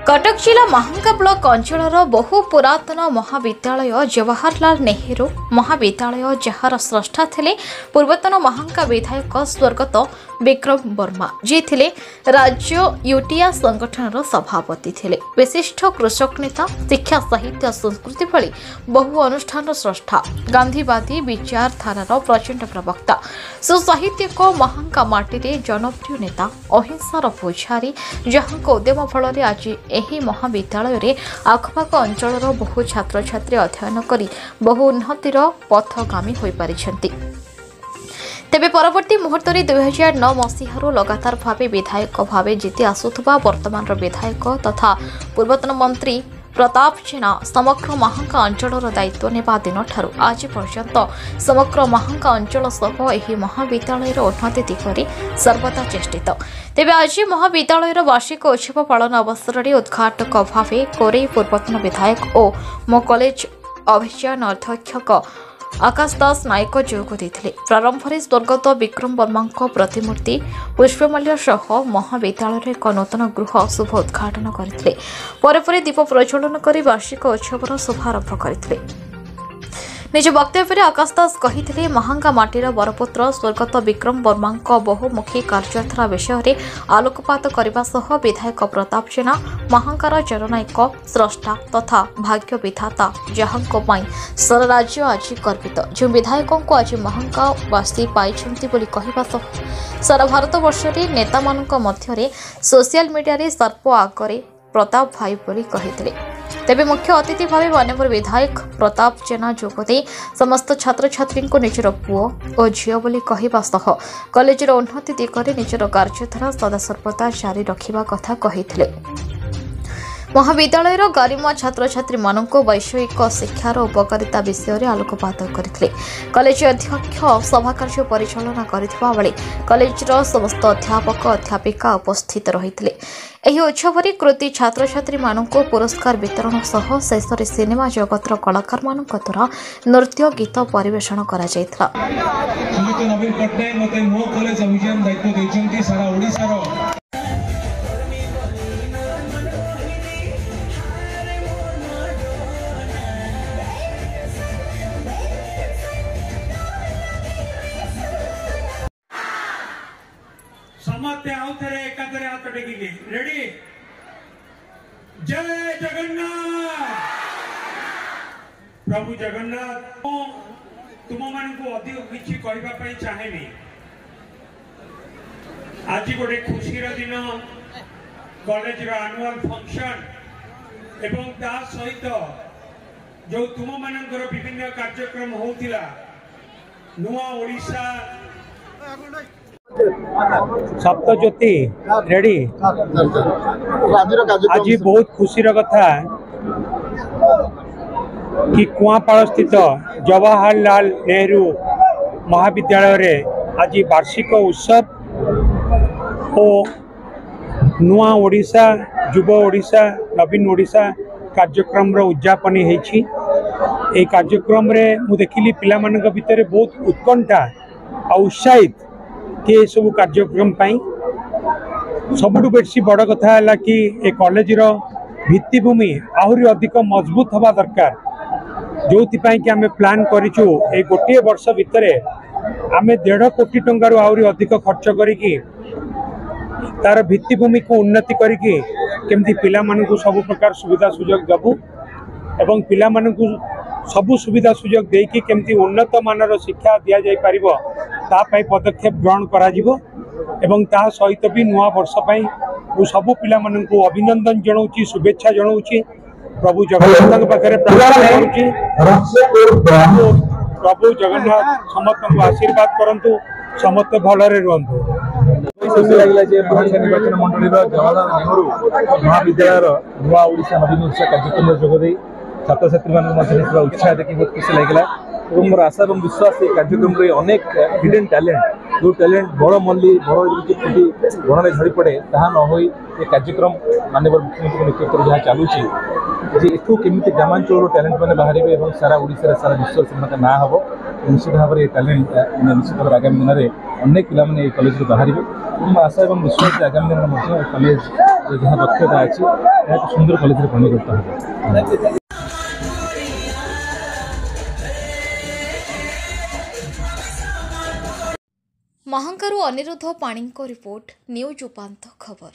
कटक जिला महांगा ब्लॉक अंचल बहु पुरातन महाविद्यालय जवाहरलाल नेहरू महाविद्यालय जार स्रष्टा थे पूर्वतन महांगा विधायक स्वर्गत विक्रम वर्मा जी थे राज्य यूटिया संगठन सभापति थे विशिष्ट कृषक नेता शिक्षा साहित्य संस्कृति भली बहु अनुष्ठान स्रष्टा गांधीवादी विचारधारार प्रचंड प्रवक्ता सुसाहित्यिक महांगा माटी जनप्रिय नेता अहिंसार पूजारी जहां उद्यम फल आज ଏହି ମହାବିଦ୍ୟାଳୟରେ ଆଖପାଖ ଅଞ୍ଚଳର ବହୁ ଛାତ୍ରଛାତ୍ରୀ ଅଧ୍ୟୟନ କରି ବହୁ ଉନ୍ନତିର ପଥଗାମୀ ହୋଇପାରିଛନ୍ତି। ତେବେ ପରବର୍ତ୍ତୀ ମୁହୂର୍ତ୍ତରେ 2009 ମସିହାରୁ ଲଗାତାର ଭାବେ ବିଧାୟକ ଭାବେ ଜିତି ଆସୁଥିବା ବର୍ତ୍ତମାନର ବିଧାୟକ ତଥା ପୂର୍ବତନ ମନ୍ତ୍ରୀ प्रताप जेना समग्र महांगा अंचलर दायित्व नेबा दिनठारु आज पर्यंत समग्र महांगा अंचल सह एही महाविद्यालयर उन्नति दिगरे सर्वदा चेष्टित। तेबे आज महाविद्यालयर वार्षिक उत्सव पालन अवसर में उद्घाटक भावे कोरे पूर्वतन विधायक और मो कॉलेज अभियान अध्यक्षक आकाश दास नायक जोग देते। प्रारंभ में स्वर्गत विक्रम वर्मा प्रतिमूर्ति पुष्पमाल्य सह महाविद्यालय एक नूतन गृह शुभ उद्घाटन करते दीप प्रज्वलन कर वार्षिक उत्सवर शुभारंभ करते। निज वक्तव्य आकाश दास कही महांगा माटीर बरपुत्र स्वर्गत विक्रम वर्मा बहुमुखी कार्यधारा विषय में आलोकपात करने सह विधायक प्रताप जेना महांगार जननायक स्रष्टा तथा भाग्य विधाता जहां सारा राज्य आज गर्वित जो विधायकों को आज महांगावासी पाई कहवा सह सारा भारत वर्ष में नेता मध्य सोशल मीडिया सर्प आगे प्रताप भाई बोली कही। तेबे मुख्य अतिथि भाव माननीय विधायक प्रताप जेना जोगदे समस्त छात्र छात्री को निजर पुओ और झील बोली कहवा सह कॉलेजर उन्नति दिगरे निजर कार्यधारा सदासर्वदा जारी रखा कथा कही। महाविद्यालयर गरिमा छात्र छात्री मानक वैषयिक शिक्षार उपकारिता विषय में आलोकपात करते। कॉलेज अध्यक्ष सभा कार्य परिचालना करथिबा बेले कॉलेजर समस्त अध्यापक अध्यापिका उपस्थित रहिथिले। एही उत्सव में कृति छात्र छात्री मानक पुरस्कार वितरण सह शेष में सिनेमा जगतर कलाकार मानक द्वारा नृत्य गीत परिवेषण करा जायथिला। समस्ते आउथरे एकाधरे हाथ टेकिले रेडी जय जगन्नाथ प्रभु जगन्नाथ तुम मान को अधिक किछि कहबा पई चाहेनी। आज गोटे खुशी दिन कॉलेज रो एनुअल फंक्शन एवं ता सहित जो तुम मानकर विभिन्न कार्यक्रम होतिला नुआ ओडिशा सप्तज्योति रेडी आज बहुत खुशी कथा कि कुआपाड़ स्थित जवाहरलाल नेहरू महाविद्यालय रे आज वार्षिक उत्सव और नुआ ओडिशा युव ओडिशा नवीन ओडिशा कार्यक्रम उद्यापन होती। कार्यक्रम रे मु देखिली पिला मानक भितर बहुत उत्कंठा और उत्साहित कि सब कार्यक्रम सबुठ बेसी बड़ कथा है कि ए कॉलेज भित्तिभूमि आहरी अधिक मजबूत हवा दरकार जो कि आम प्लान करूँ ए गोटे वर्ष भितर आम 1.5 कोटी टंकार आहरी अधिक खर्च करी तार भित्तिभूमि को उन्नति करके केमती पिला मानकु सब प्रकार सुविधा सुजोग देबू एवं पिला मानकु सबु सुविधा सुजोग देकी केमती उन्नत मानर शिक्षा दिया जाय पारिबो तापाई पदक्षेप ग्रहण करा जिवो एवं ता सहित भी नुआ वर्ष पाई सबु पिला मानकु अभिनंदन जणाउची शुभेच्छा जणाउची प्रभु जगन्नाथ पाखरे प्रार्थना करूची प्रभु जगन्नाथ समस्त आशीर्वाद करंतु समस्त भलरे रहंतु। खुशी लगे जे महांगा निर्वाचन मंडली जवाहरलाल नेहरू महाविद्यालय नुआ ओडिशा नवीन ओडिशा कार्यक्रम जोगदे छात्र छात्री मध्य उत्साह देखिए बहुत खुशी लगे और मोर आशा और विश्वास कार्यक्रम अनेक हिडन टैलेंट जो टैलेंट बड़ मल्ली बड़ फुटी गणने झड़ी पड़े ताहा न हो कार्यक्रम माननीय मुख्यमंत्री नेतृत्व जहाँ चलुची जे एठू केमिति ग्रामांचल टैलेंट मैंने बाहर सारा ओडिशा सारा विश्व से ना हम निश्चित भाव में टैलेंट निश्चित भाव आगामी दिन में अनेक पिला कॉलेज बाहर ମୋର ଆଶା ଏବଂ ବିଶ୍ୱାସ ଯେ ଆଗାମୀ ଦିନରେ ମଧ୍ୟ କଲେଜ ଯାହା ଦକ୍ଷତା ଅଛି ଏହା ଏକ ସୁନ୍ଦର କଲେଜରେ ପରିଣତ ହେବ। ମହାଙ୍କାରୁ ଅନିରୁଦ୍ଧ ପାଣିଙ୍କ ରିପୋର୍ଟ ନ୍ୟୁଜ୍ ଉପାନ୍ତ ଖବର।